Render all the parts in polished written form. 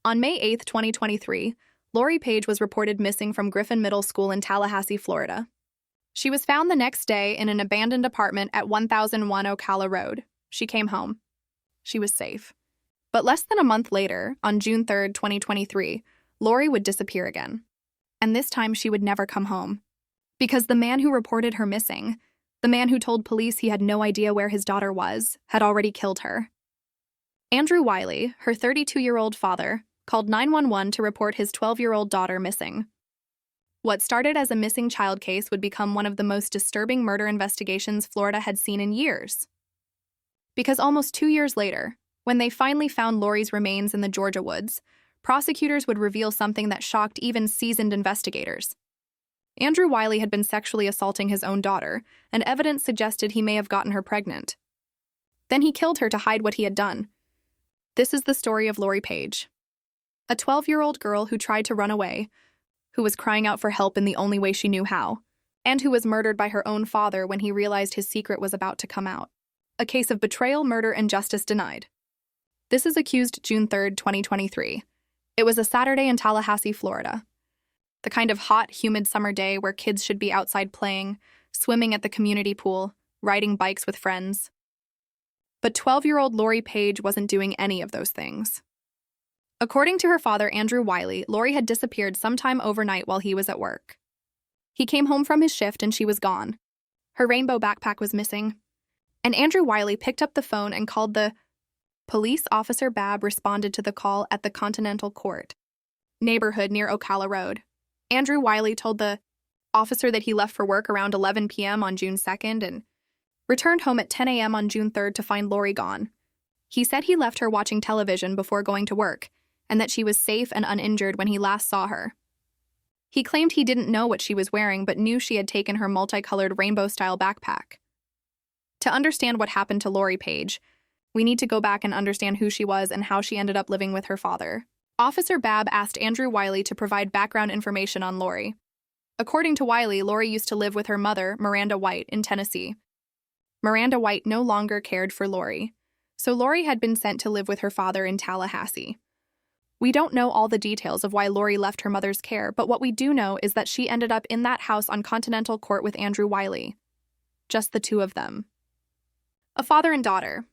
On May 8, 2023, Lori Paige was reported missing from Griffin Middle School in Tallahassee, Florida. She was found the next day in an abandoned apartment at 1001 Ocala Road. She came home. She was safe. But less than a month later, on June 3, 2023, Lori would disappear again. And this time she would never come home. Because the man who reported her missing, the man who told police he had no idea where his daughter was, had already killed her. Andrew Wiley, her 32-year-old father, called 911 to report his 12-year-old daughter missing. What started as a missing child case would become one of the most disturbing murder investigations Florida had seen in years. Because almost 2 years later, when they finally found Lori's remains in the Georgia woods, prosecutors would reveal something that shocked even seasoned investigators. Andrew Wiley had been sexually assaulting his own daughter, and evidence suggested he may have gotten her pregnant. Then he killed her to hide what he had done. This is the story of Lori Paige, a 12-year-old girl who tried to run away, who was crying out for help in the only way she knew how, and who was murdered by her own father when he realized his secret was about to come out. A case of betrayal, murder, and justice denied. This is accused June 3, 2023. It was a Saturday in Tallahassee, Florida. The kind of hot, humid summer day where kids should be outside playing, swimming at the community pool, riding bikes with friends. But 12-year-old Lori Paige wasn't doing any of those things. According to her father, Andrew Wiley, Lori had disappeared sometime overnight while he was at work. He came home from his shift and she was gone. Her rainbow backpack was missing. And Andrew Wiley picked up the phone and called the police. Officer Babb responded to the call at the Continental Court neighborhood near Ocala Road. Andrew Wiley told the officer that he left for work around 11 p.m. on June 2nd and returned home at 10 a.m. on June 3rd to find Lori gone. He said he left her watching television before going to work, and that she was safe and uninjured when he last saw her. He claimed he didn't know what she was wearing but knew she had taken her multicolored rainbow-style backpack. To understand what happened to Lori Paige, we need to go back and understand who she was and how she ended up living with her father. Officer Babb asked Andrew Wiley to provide background information on Lori. According to Wiley, Lori used to live with her mother, Miranda White, in Tennessee. Miranda White no longer cared for Lori, so Lori had been sent to live with her father in Tallahassee. We don't know all the details of why Lori left her mother's care, but what we do know is that she ended up in that house on Continental Court with Andrew Wiley. Just the two of them. A father and daughter.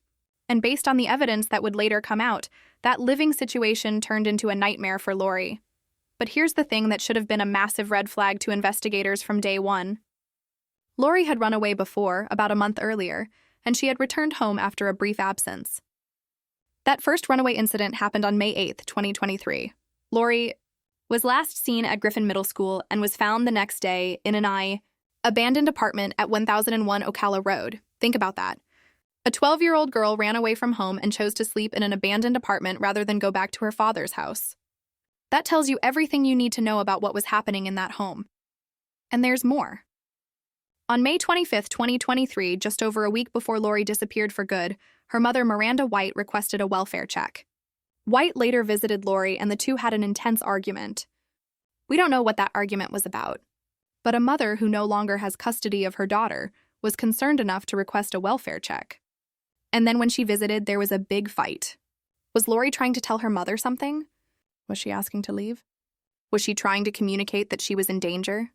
And based on the evidence that would later come out, that living situation turned into a nightmare for Lori. But here's the thing that should have been a massive red flag to investigators from day one. Lori had run away before, about a month earlier, and she had returned home after a brief absence. That first runaway incident happened on May 8, 2023. Lori was last seen at Griffin Middle School and was found the next day in an abandoned apartment at 1001 Ocala Road. Think about that. A 12-year-old girl ran away from home and chose to sleep in an abandoned apartment rather than go back to her father's house. That tells you everything you need to know about what was happening in that home. And there's more. On May 25, 2023, just over a week before Lori disappeared for good, her mother Miranda White requested a welfare check. White later visited Lori and the two had an intense argument. We don't know what that argument was about, but a mother who no longer has custody of her daughter was concerned enough to request a welfare check. And then when she visited, there was a big fight. Was Lori trying to tell her mother something? Was she asking to leave? Was she trying to communicate that she was in danger?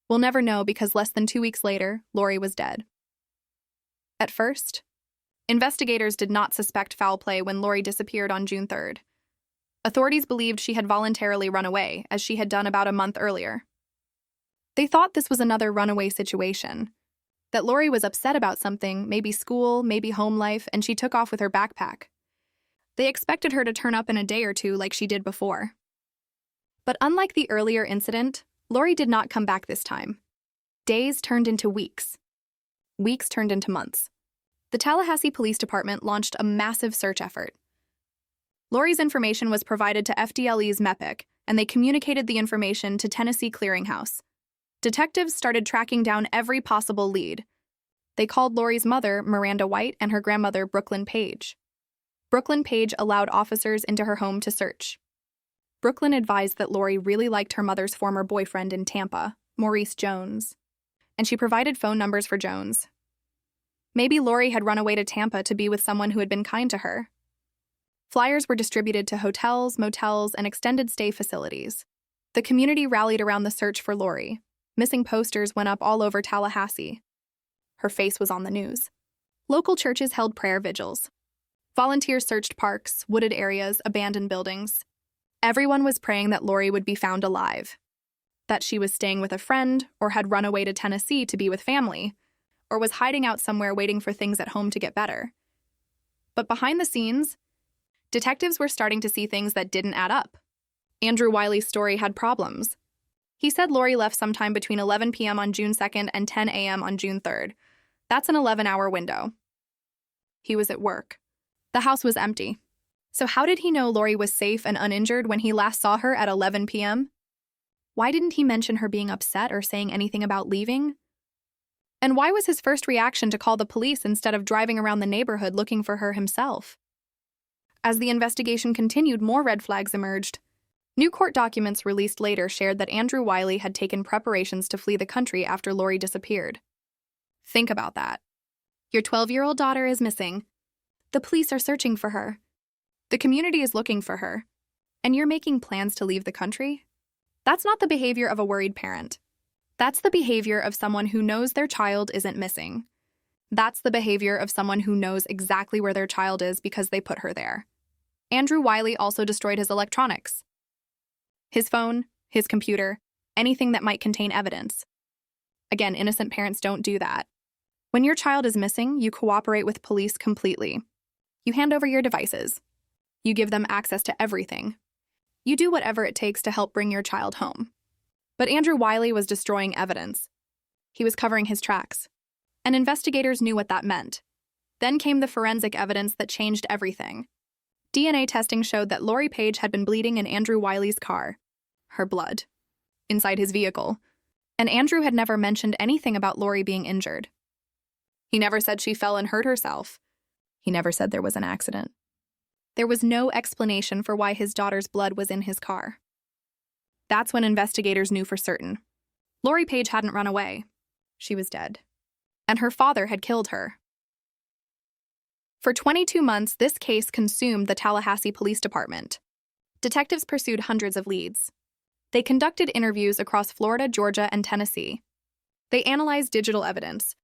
We'll never know because less than 2 weeks later, Lori was dead. At first, investigators did not suspect foul play when Lori disappeared on June 3rd. Authorities believed she had voluntarily run away, as she had done about a month earlier. They thought this was another runaway situation, that Lori was upset about something, maybe school, maybe home life, and she took off with her backpack. They expected her to turn up in a day or two like she did before. But unlike the earlier incident, Lori did not come back this time. Days turned into weeks. Weeks turned into months. The Tallahassee Police Department launched a massive search effort. Lori's information was provided to FDLE's MEPIC, and they communicated the information to Tennessee Clearinghouse. Detectives started tracking down every possible lead. They called Lori's mother, Miranda White, and her grandmother, Brooklyn Paige. Brooklyn Paige allowed officers into her home to search. Brooklyn advised that Lori really liked her mother's former boyfriend in Tampa, Maurice Jones, and she provided phone numbers for Jones. Maybe Lori had run away to Tampa to be with someone who had been kind to her. Flyers were distributed to hotels, motels, and extended stay facilities. The community rallied around the search for Lori. Missing posters went up all over Tallahassee. Her face was on the news. Local churches held prayer vigils. Volunteers searched parks, wooded areas, abandoned buildings. Everyone was praying that Lori would be found alive, that she was staying with a friend, or had run away to Tennessee to be with family, or was hiding out somewhere waiting for things at home to get better. But behind the scenes, detectives were starting to see things that didn't add up. Andrew Wiley's story had problems. He said Lori left sometime between 11 p.m. on June 2nd and 10 a.m. on June 3rd. That's an 11-hour window. He was at work. The house was empty. So how did he know Lori was safe and uninjured when he last saw her at 11 p.m.? Why didn't he mention her being upset or saying anything about leaving? And why was his first reaction to call the police instead of driving around the neighborhood looking for her himself? As the investigation continued, more red flags emerged. New court documents released later shared that Andrew Wiley had taken preparations to flee the country after Lori disappeared. Think about that. Your 12-year-old daughter is missing. The police are searching for her. The community is looking for her. And you're making plans to leave the country? That's not the behavior of a worried parent. That's the behavior of someone who knows their child isn't missing. That's the behavior of someone who knows exactly where their child is because they put her there. Andrew Wiley also destroyed his electronics. His phone, his computer, anything that might contain evidence. Again, innocent parents don't do that. When your child is missing, you cooperate with police completely. You hand over your devices. You give them access to everything. You do whatever it takes to help bring your child home. But Andrew Wiley was destroying evidence. He was covering his tracks. And investigators knew what that meant. Then came the forensic evidence that changed everything. DNA testing showed that Lori Paige had been bleeding in Andrew Wiley's car. Her blood. Inside his vehicle. And Andrew had never mentioned anything about Lori being injured. He never said she fell and hurt herself. He never said there was an accident. There was no explanation for why his daughter's blood was in his car. That's when investigators knew for certain. Lori Paige hadn't run away. She was dead. And her father had killed her. For 22 months, this case consumed the Tallahassee Police Department. Detectives pursued hundreds of leads. They conducted interviews across Florida, Georgia, and Tennessee. They analyzed digital evidence.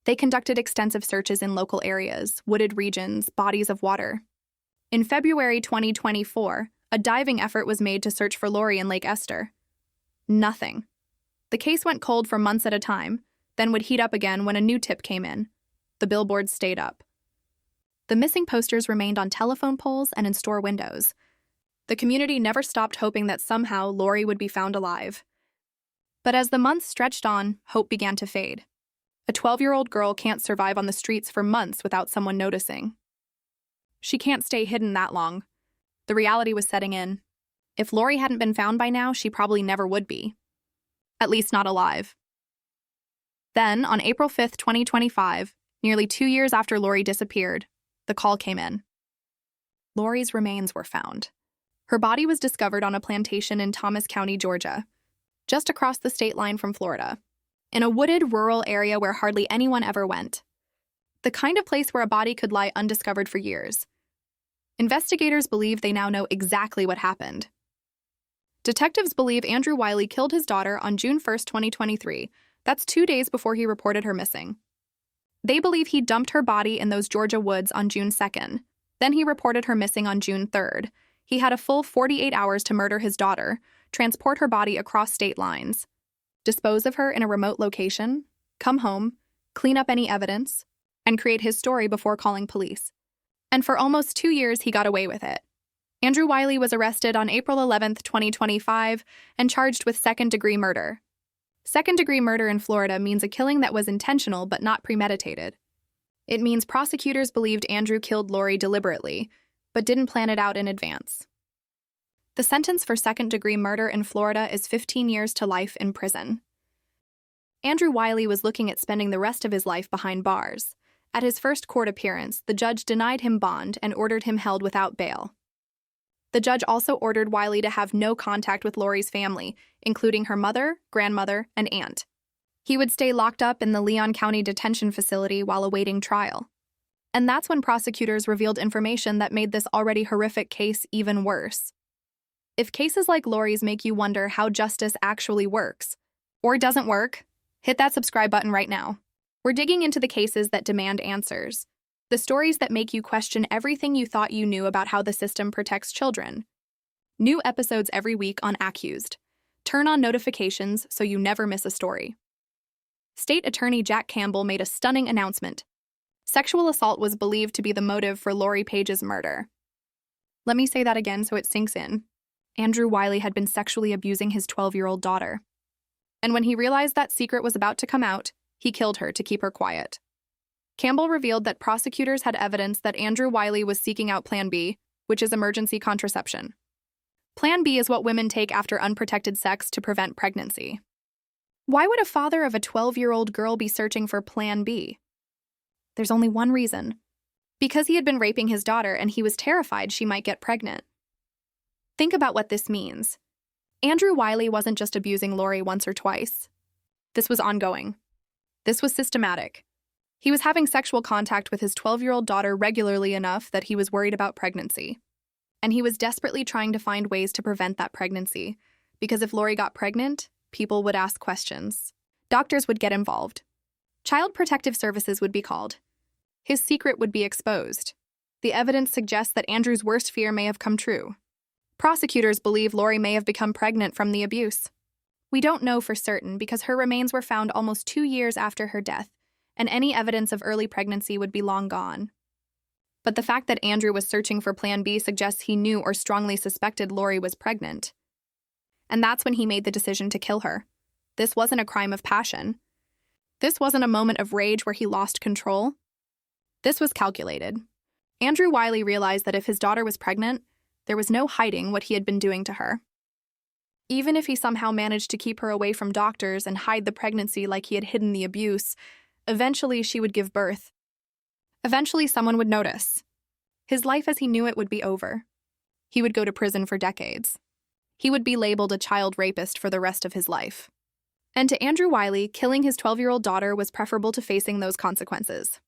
They conducted extensive searches in local areas, wooded regions, bodies of water. In February 2024, a diving effort was made to search for Lori in Lake Esther. Nothing. The case went cold for months at a time, then would heat up again when a new tip came in. The billboards stayed up. The missing posters remained on telephone poles and in store windows. The community never stopped hoping that somehow Lori would be found alive. But as the months stretched on, hope began to fade. A 12-year-old girl can't survive on the streets for months without someone noticing. She can't stay hidden that long. The reality was setting in. If Lori hadn't been found by now, she probably never would be. At least not alive. Then, on April 5th, 2025, nearly 2 years after Lori disappeared, the call came in. Lori's remains were found. Her body was discovered on a plantation in Thomas County, Georgia, just across the state line from Florida, in a wooded, rural area where hardly anyone ever went. The kind of place where a body could lie undiscovered for years. Investigators believe they now know exactly what happened. Detectives believe Andrew Wiley killed his daughter on June 1st, 2023. That's 2 days before he reported her missing. They believe he dumped her body in those Georgia woods on June 2nd. Then he reported her missing on June 3rd. He had a full 48 hours to murder his daughter, transport her body across state lines, dispose of her in a remote location, come home, clean up any evidence, and create his story before calling police. And for almost 2 years, he got away with it. Andrew Wiley was arrested on April 11th, 2025, and charged with second-degree murder. Second-degree murder in Florida means a killing that was intentional but not premeditated. It means prosecutors believed Andrew killed Lori deliberately, but didn't plan it out in advance. The sentence for second-degree murder in Florida is 15 years to life in prison. Andrew Wiley was looking at spending the rest of his life behind bars. At his first court appearance, the judge denied him bond and ordered him held without bail. The judge also ordered Wiley to have no contact with Lori's family, including her mother, grandmother, and aunt. He would stay locked up in the Leon County Detention Facility while awaiting trial. And that's when prosecutors revealed information that made this already horrific case even worse. If cases like Lori's make you wonder how justice actually works, or doesn't work, hit that subscribe button right now. We're digging into the cases that demand answers, the stories that make you question everything you thought you knew about how the system protects children. New episodes every week on Accused. Turn on notifications so you never miss a story. State Attorney Jack Campbell made a stunning announcement. Sexual assault was believed to be the motive for Lori Paige's murder. Let me say that again so it sinks in. Andrew Wiley had been sexually abusing his 12-year-old daughter. And when he realized that secret was about to come out, he killed her to keep her quiet. Campbell revealed that prosecutors had evidence that Andrew Wiley was seeking out Plan B, which is emergency contraception. Plan B is what women take after unprotected sex to prevent pregnancy. Why would a father of a 12-year-old girl be searching for Plan B? There's only one reason. Because he had been raping his daughter and he was terrified she might get pregnant. Think about what this means. Andrew Wiley wasn't just abusing Lori once or twice. This was ongoing. This was systematic. He was having sexual contact with his 12-year-old daughter regularly enough that he was worried about pregnancy. And he was desperately trying to find ways to prevent that pregnancy, because if Lori got pregnant, people would ask questions. Doctors would get involved. Child Protective Services would be called. His secret would be exposed. The evidence suggests that Andrew's worst fear may have come true. Prosecutors believe Lori may have become pregnant from the abuse. We don't know for certain because her remains were found almost 2 years after her death, and any evidence of early pregnancy would be long gone. But the fact that Andrew was searching for Plan B suggests he knew or strongly suspected Lori was pregnant. And that's when he made the decision to kill her. This wasn't a crime of passion. This wasn't a moment of rage where he lost control. This was calculated. Andrew Wiley realized that if his daughter was pregnant, there was no hiding what he had been doing to her. Even if he somehow managed to keep her away from doctors and hide the pregnancy like he had hidden the abuse, eventually she would give birth. Eventually someone would notice. His life as he knew it would be over. He would go to prison for decades. He would be labeled a child rapist for the rest of his life. And to Andrew Wiley, killing his 12-year-old daughter was preferable to facing those consequences.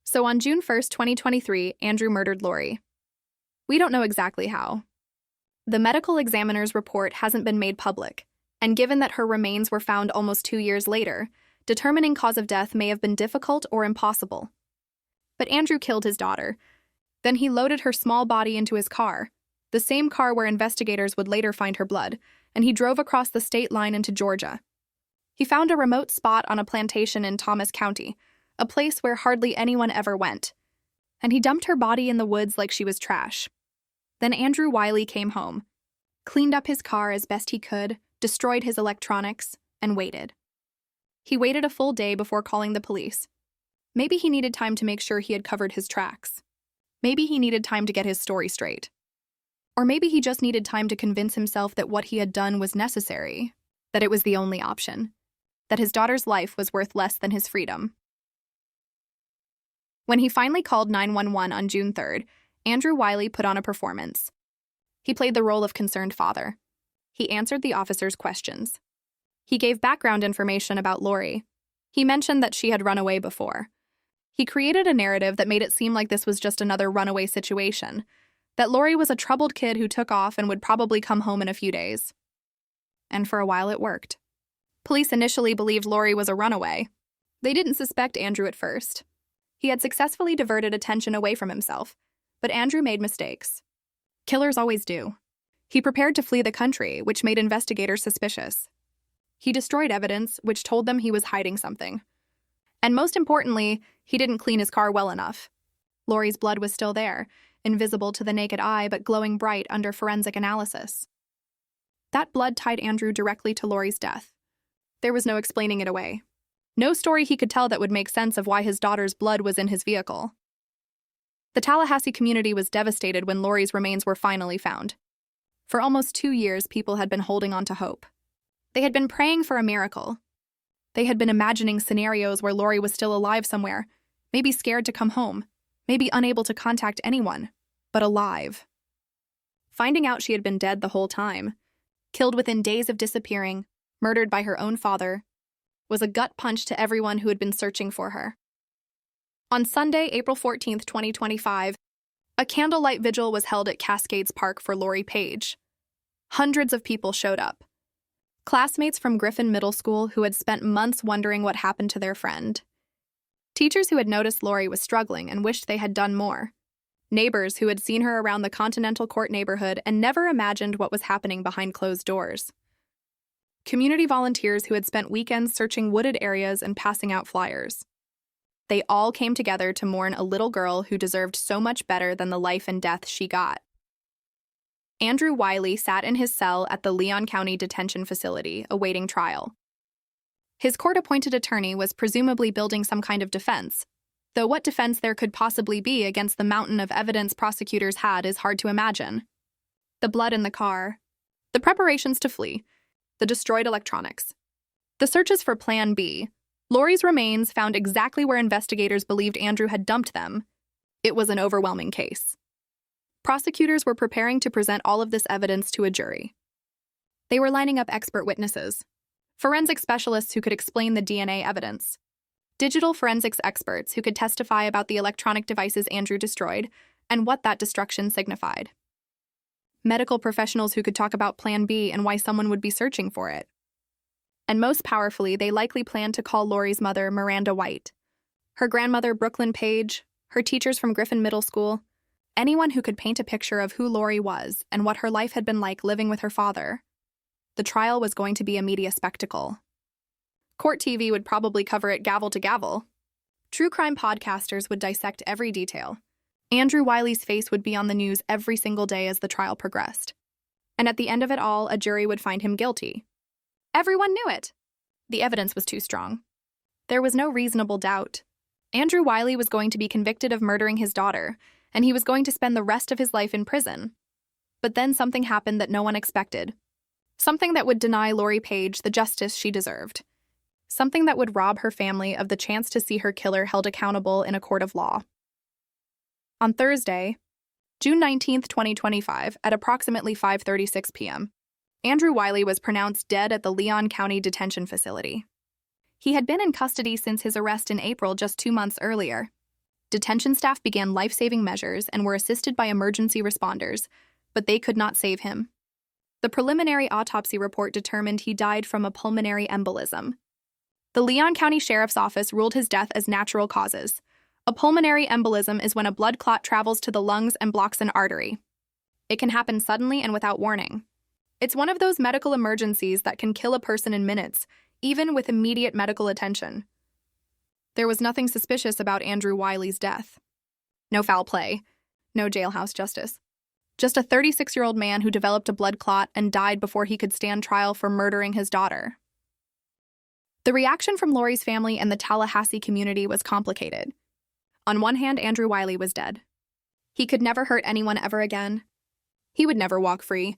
So on June 1st, 2023, Andrew murdered Lori. We don't know exactly how. The medical examiner's report hasn't been made public, and given that her remains were found almost 2 years later, determining cause of death may have been difficult or impossible. But Andrew killed his daughter. Then he loaded her small body into his car, the same car where investigators would later find her blood, and he drove across the state line into Georgia. He found a remote spot on a plantation in Thomas County, a place where hardly anyone ever went, and he dumped her body in the woods like she was trash. Then Andrew Wiley came home, cleaned up his car as best he could, destroyed his electronics, and waited. He waited a full day before calling the police. Maybe he needed time to make sure he had covered his tracks. Maybe he needed time to get his story straight. Or maybe he just needed time to convince himself that what he had done was necessary, that it was the only option, that his daughter's life was worth less than his freedom. When he finally called 911 on June 3rd, Andrew Wiley put on a performance. He played the role of concerned father. He answered the officer's questions. He gave background information about Lori. He mentioned that she had run away before. He created a narrative that made it seem like this was just another runaway situation, that Lori was a troubled kid who took off and would probably come home in a few days. And for a while it worked. Police initially believed Lori was a runaway. They didn't suspect Andrew at first. He had successfully diverted attention away from himself, but Andrew made mistakes. Killers always do. He prepared to flee the country, which made investigators suspicious. He destroyed evidence, which told them he was hiding something. And most importantly, he didn't clean his car well enough. Lori's blood was still there, invisible to the naked eye but glowing bright under forensic analysis. That blood tied Andrew directly to Lori's death. There was no explaining it away. No story he could tell that would make sense of why his daughter's blood was in his vehicle. The Tallahassee community was devastated when Lori's remains were finally found. For almost 2 years, people had been holding on to hope. They had been praying for a miracle. They had been imagining scenarios where Lori was still alive somewhere, maybe scared to come home, maybe unable to contact anyone, but alive. Finding out she had been dead the whole time, killed within days of disappearing, murdered by her own father, was a gut punch to everyone who had been searching for her. On Sunday, April 14th, 2025, a candlelight vigil was held at Cascades Park for Lori Paige. Hundreds of people showed up. Classmates from Griffin Middle School who had spent months wondering what happened to their friend. Teachers who had noticed Lori was struggling and wished they had done more. Neighbors who had seen her around the Continental Court neighborhood and never imagined what was happening behind closed doors. Community volunteers who had spent weekends searching wooded areas and passing out flyers. They all came together to mourn a little girl who deserved so much better than the life and death she got. Andrew Wiley sat in his cell at the Leon County Detention Facility, awaiting trial. His court-appointed attorney was presumably building some kind of defense, though what defense there could possibly be against the mountain of evidence prosecutors had is hard to imagine. The blood in the car, the preparations to flee, the destroyed electronics, the searches for Plan B. Lori's remains found exactly where investigators believed Andrew had dumped them. It was an overwhelming case. Prosecutors were preparing to present all of this evidence to a jury. They were lining up expert witnesses, forensic specialists who could explain the DNA evidence, digital forensics experts who could testify about the electronic devices Andrew destroyed and what that destruction signified, medical professionals who could talk about Plan B and why someone would be searching for it. And most powerfully, they likely planned to call Lori's mother, Miranda White, her grandmother, Brooklyn Page, her teachers from Griffin Middle School, anyone who could paint a picture of who Lori was and what her life had been like living with her father. The trial was going to be a media spectacle. Court TV would probably cover it gavel to gavel. True crime podcasters would dissect every detail. Andrew Wiley's face would be on the news every single day as the trial progressed. And at the end of it all, a jury would find him guilty. Everyone knew it. The evidence was too strong. There was no reasonable doubt. Andrew Wiley was going to be convicted of murdering his daughter, and he was going to spend the rest of his life in prison. But then something happened that no one expected. Something that would deny Lori Paige the justice she deserved. Something that would rob her family of the chance to see her killer held accountable in a court of law. On Thursday, June 19th, 2025, at approximately 5:36 p.m., Andrew Wiley was pronounced dead at the Leon County Detention Facility. He had been in custody since his arrest in April, just 2 months earlier. Detention staff began life-saving measures and were assisted by emergency responders, but they could not save him. The preliminary autopsy report determined he died from a pulmonary embolism. The Leon County Sheriff's Office ruled his death as natural causes. A pulmonary embolism is when a blood clot travels to the lungs and blocks an artery. It can happen suddenly and without warning. It's one of those medical emergencies that can kill a person in minutes, even with immediate medical attention. There was nothing suspicious about Andrew Wiley's death. No foul play, no jailhouse justice. Just a 36-year-old man who developed a blood clot and died before he could stand trial for murdering his daughter. The reaction from Lori's family and the Tallahassee community was complicated. On one hand, Andrew Wiley was dead. He could never hurt anyone ever again. He would never walk free.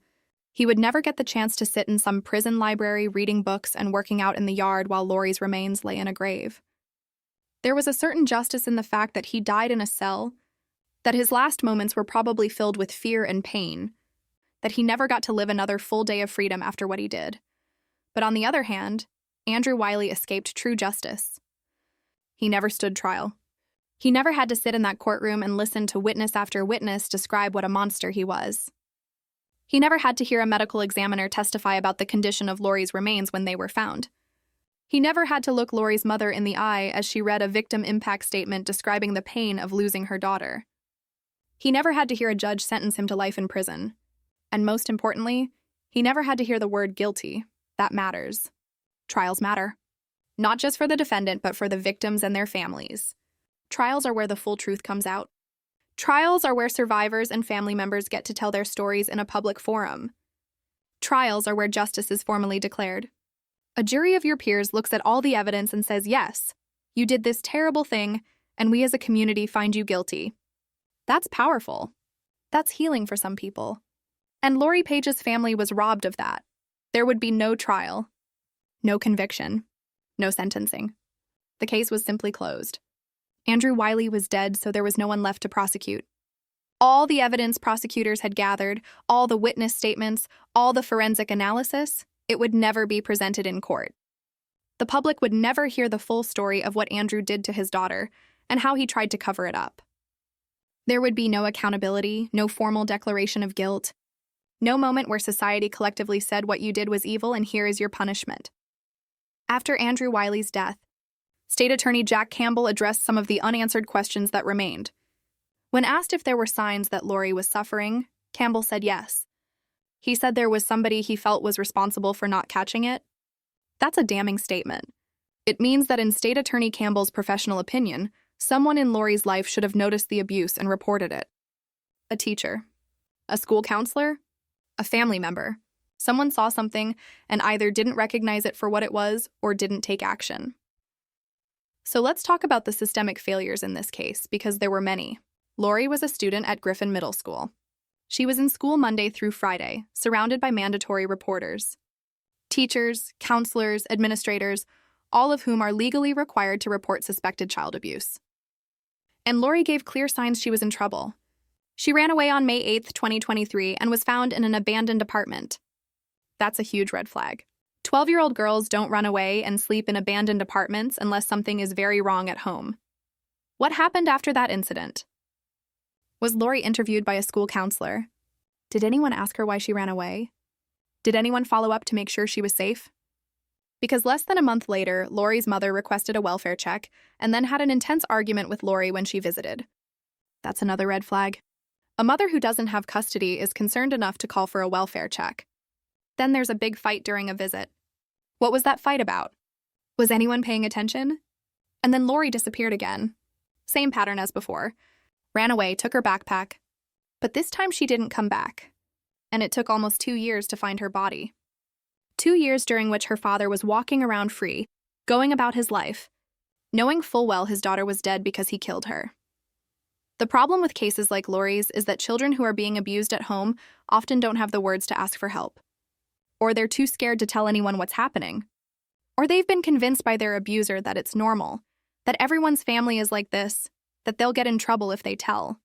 He would never get the chance to sit in some prison library reading books and working out in the yard while Lori's remains lay in a grave. There was a certain justice in the fact that he died in a cell, that his last moments were probably filled with fear and pain, that he never got to live another full day of freedom after what he did. But on the other hand, Andrew Wiley escaped true justice. He never stood trial. He never had to sit in that courtroom and listen to witness after witness describe what a monster he was. He never had to hear a medical examiner testify about the condition of Lori's remains when they were found. He never had to look Lori's mother in the eye as she read a victim impact statement describing the pain of losing her daughter. He never had to hear a judge sentence him to life in prison. And most importantly, he never had to hear the word guilty. That matters. Trials matter. Not just for the defendant, but for the victims and their families. Trials are where the full truth comes out. Trials are where survivors and family members get to tell their stories in a public forum. Trials are where justice is formally declared. A jury of your peers looks at all the evidence and says, yes, you did this terrible thing, and we as a community find you guilty. That's powerful. That's healing for some people. And Lori Paige's family was robbed of that. There would be no trial, no conviction, no sentencing. The case was simply closed. Andrew Wiley was dead, so there was no one left to prosecute. All the evidence prosecutors had gathered, all the witness statements, all the forensic analysis, it would never be presented in court. The public would never hear the full story of what Andrew did to his daughter, and how he tried to cover it up. There would be no accountability, no formal declaration of guilt, no moment where society collectively said what you did was evil and here is your punishment. After Andrew Wiley's death, State Attorney Jack Campbell addressed some of the unanswered questions that remained. When asked if there were signs that Lori was suffering, Campbell said yes. He said there was somebody he felt was responsible for not catching it. That's a damning statement. It means that in State Attorney Campbell's professional opinion, someone in Lori's life should have noticed the abuse and reported it. A teacher, a school counselor, a family member. Someone saw something and either didn't recognize it for what it was or didn't take action. So let's talk about the systemic failures in this case, because there were many. Lori was a student at Griffin Middle School. She was in school Monday through Friday, surrounded by mandatory reporters. Teachers, counselors, administrators, all of whom are legally required to report suspected child abuse. And Lori gave clear signs she was in trouble. She ran away on May 8, 2023, and was found in an abandoned apartment. That's a huge red flag. 12-year-old girls don't run away and sleep in abandoned apartments unless something is very wrong at home. What happened after that incident? Was Lori interviewed by a school counselor? Did anyone ask her why she ran away? Did anyone follow up to make sure she was safe? Because less than a month later, Lori's mother requested a welfare check and then had an intense argument with Lori when she visited. That's another red flag. A mother who doesn't have custody is concerned enough to call for a welfare check. Then there's a big fight during a visit. What was that fight about? Was anyone paying attention? And then Lori disappeared again. Same pattern as before. Ran away, took her backpack. But this time she didn't come back. And it took almost 2 years to find her body. 2 years during which her father was walking around free, going about his life, knowing full well his daughter was dead because he killed her. The problem with cases like Lori's is that children who are being abused at home often don't have the words to ask for help. Or they're too scared to tell anyone what's happening. Or they've been convinced by their abuser that it's normal, that everyone's family is like this, that they'll get in trouble if they tell.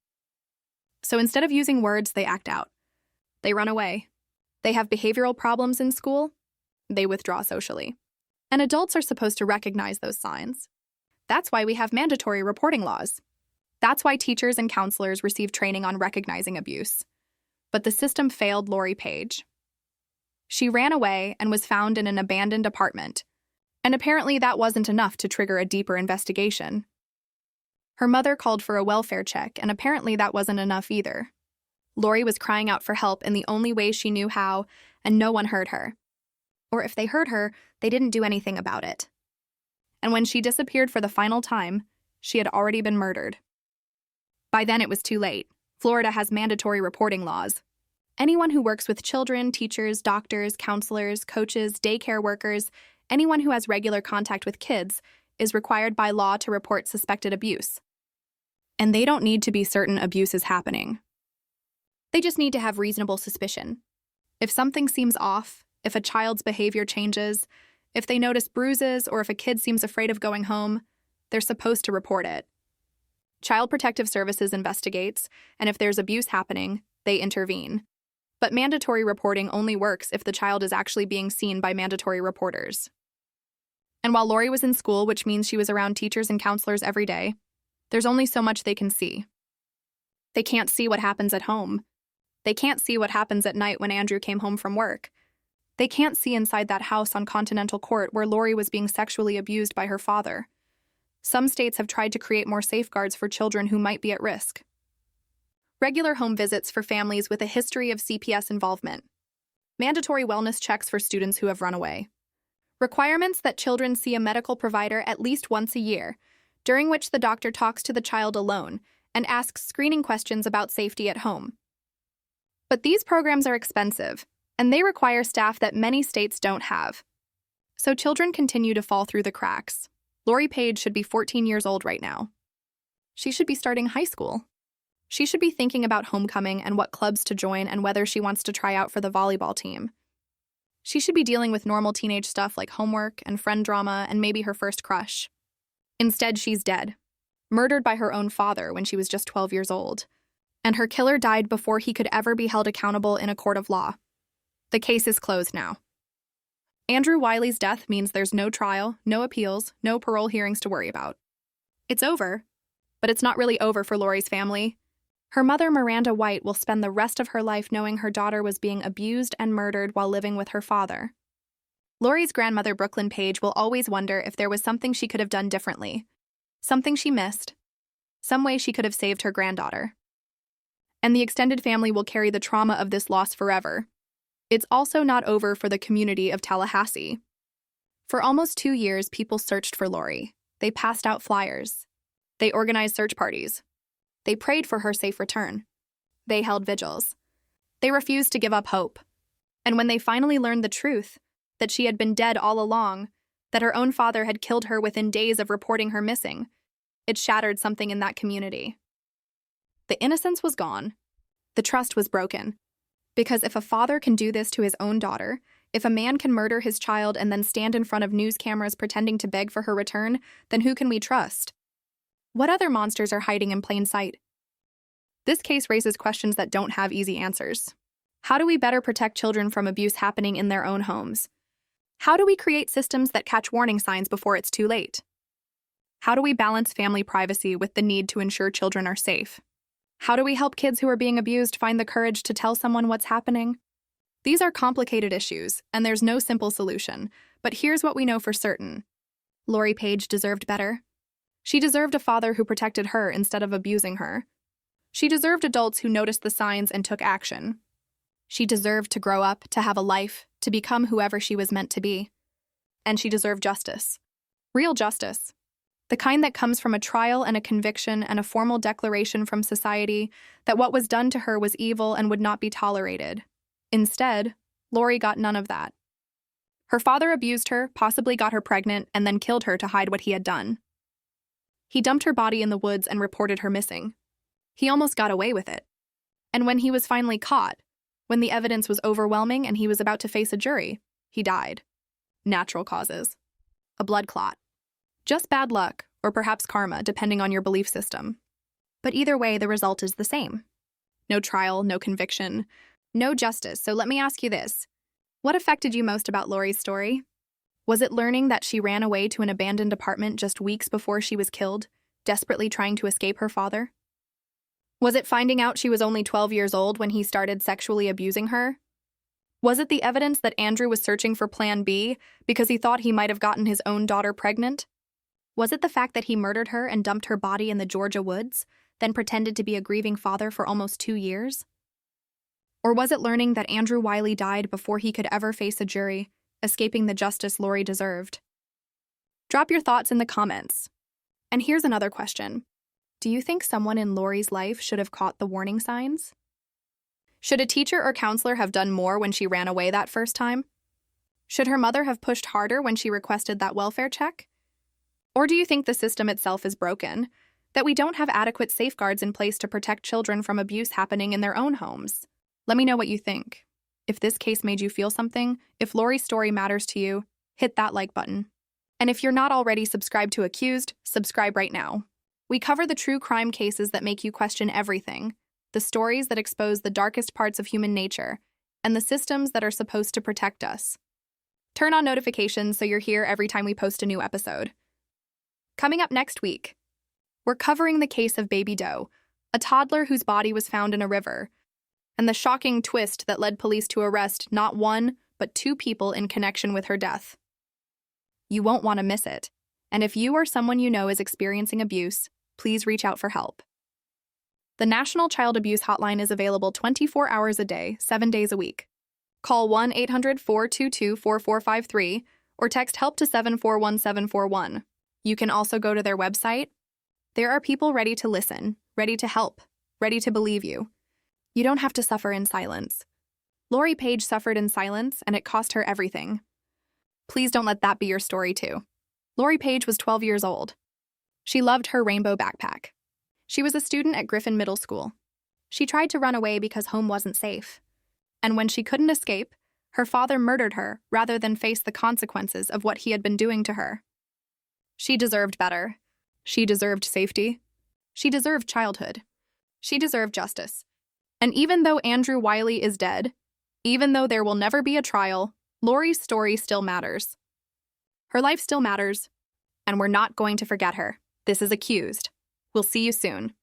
So instead of using words, they act out. They run away. They have behavioral problems in school. They withdraw socially. And adults are supposed to recognize those signs. That's why we have mandatory reporting laws. That's why teachers and counselors receive training on recognizing abuse. But the system failed Lori Paige. She ran away and was found in an abandoned apartment. And apparently that wasn't enough to trigger a deeper investigation. Her mother called for a welfare check, and apparently that wasn't enough either. Lori was crying out for help in the only way she knew how, and no one heard her. Or if they heard her, they didn't do anything about it. And when she disappeared for the final time, she had already been murdered. By then it was too late. Florida has mandatory reporting laws. Anyone who works with children, teachers, doctors, counselors, coaches, daycare workers, anyone who has regular contact with kids is required by law to report suspected abuse. And they don't need to be certain abuse is happening. They just need to have reasonable suspicion. If something seems off, if a child's behavior changes, if they notice bruises, or if a kid seems afraid of going home, they're supposed to report it. Child Protective Services investigates, and if there's abuse happening, they intervene. But mandatory reporting only works if the child is actually being seen by mandatory reporters. And while Lori was in school, which means she was around teachers and counselors every day, there's only so much they can see. They can't see what happens at home. They can't see what happens at night when Andrew came home from work. They can't see inside that house on Continental Court where Lori was being sexually abused by her father. Some states have tried to create more safeguards for children who might be at risk. Regular home visits for families with a history of CPS involvement. Mandatory wellness checks for students who have run away. Requirements that children see a medical provider at least once a year, during which the doctor talks to the child alone and asks screening questions about safety at home. But these programs are expensive, and they require staff that many states don't have. So children continue to fall through the cracks. Lori Paige should be 14 years old right now. She should be starting high school. She should be thinking about homecoming and what clubs to join and whether she wants to try out for the volleyball team. She should be dealing with normal teenage stuff like homework and friend drama and maybe her first crush. Instead, she's dead, murdered by her own father when she was just 12 years old. And her killer died before he could ever be held accountable in a court of law. The case is closed now. Andrew Wiley's death means there's no trial, no appeals, no parole hearings to worry about. It's over, But it's not really over for Lori's family. Her mother, Miranda White, will spend the rest of her life knowing her daughter was being abused and murdered while living with her father. Lori's grandmother, Brooklyn Paige, will always wonder if there was something she could have done differently, something she missed, some way she could have saved her granddaughter. And the extended family will carry the trauma of this loss forever. It's also not over for the community of Tallahassee. For almost 2 years, people searched for Lori. They passed out flyers. They organized search parties. They prayed for her safe return. They held vigils. They refused to give up hope. And when they finally learned the truth, that she had been dead all along, that her own father had killed her within days of reporting her missing, it shattered something in that community. The innocence was gone. The trust was broken. Because if a father can do this to his own daughter, if a man can murder his child and then stand in front of news cameras pretending to beg for her return, then who can we trust? What other monsters are hiding in plain sight? This case raises questions that don't have easy answers. How do we better protect children from abuse happening in their own homes? How do we create systems that catch warning signs before it's too late? How do we balance family privacy with the need to ensure children are safe? How do we help kids who are being abused find the courage to tell someone what's happening? These are complicated issues, and there's no simple solution, but here's what we know for certain. Lori Paige deserved better. She deserved a father who protected her instead of abusing her. She deserved adults who noticed the signs and took action. She deserved to grow up, to have a life, to become whoever she was meant to be. And she deserved justice. Real justice. The kind that comes from a trial and a conviction and a formal declaration from society that what was done to her was evil and would not be tolerated. Instead, Lori got none of that. Her father abused her, possibly got her pregnant, and then killed her to hide what he had done. He dumped her body in the woods and reported her missing. He almost got away with it. And when he was finally caught, when the evidence was overwhelming and he was about to face a jury, he died. Natural causes. A blood clot. Just bad luck, or perhaps karma, depending on your belief system. But either way, the result is the same. No trial, no conviction, no justice. So let me ask you this. What affected you most about Lori's story? Was it learning that she ran away to an abandoned apartment just weeks before she was killed, desperately trying to escape her father? Was it finding out she was only 12 years old when he started sexually abusing her? Was it the evidence that Andrew was searching for Plan B because he thought he might have gotten his own daughter pregnant? Was it the fact that he murdered her and dumped her body in the Georgia woods, then pretended to be a grieving father for almost 2 years? Or was it learning that Andrew Wiley died before he could ever face a jury, escaping the justice Lori deserved? Drop your thoughts in the comments. And here's another question. Do you think someone in Lori's life should have caught the warning signs? Should a teacher or counselor have done more when she ran away that first time? Should her mother have pushed harder when she requested that welfare check? Or do you think the system itself is broken, that we don't have adequate safeguards in place to protect children from abuse happening in their own homes? Let me know what you think. If this case made you feel something, if Lori's story matters to you, hit that like button. And if you're not already subscribed to Accused, subscribe right now. We cover the true crime cases that make you question everything, the stories that expose the darkest parts of human nature, and the systems that are supposed to protect us. Turn on notifications so you're here every time we post a new episode. Coming up next week, we're covering the case of Baby Doe, a toddler whose body was found in a river, and the shocking twist that led police to arrest not one, but 2 people in connection with her death. You won't want to miss it. And if you or someone you know is experiencing abuse, please reach out for help. The National Child Abuse Hotline is available 24 hours a day, 7 days a week. Call 1-800-422-4453 or text HELP to 741741. You can also go to their website. There are people ready to listen, ready to help, ready to believe you. You don't have to suffer in silence. Lori Paige suffered in silence, and it cost her everything. Please don't let that be your story, too. Lori Paige was 12 years old. She loved her rainbow backpack. She was a student at Griffin Middle School. She tried to run away because home wasn't safe. And when she couldn't escape, her father murdered her rather than face the consequences of what he had been doing to her. She deserved better. She deserved safety. She deserved childhood. She deserved justice. And even though Andrew Wiley is dead, even though there will never be a trial, Lori's story still matters. Her life still matters, and we're not going to forget her. This is Accused. We'll see you soon.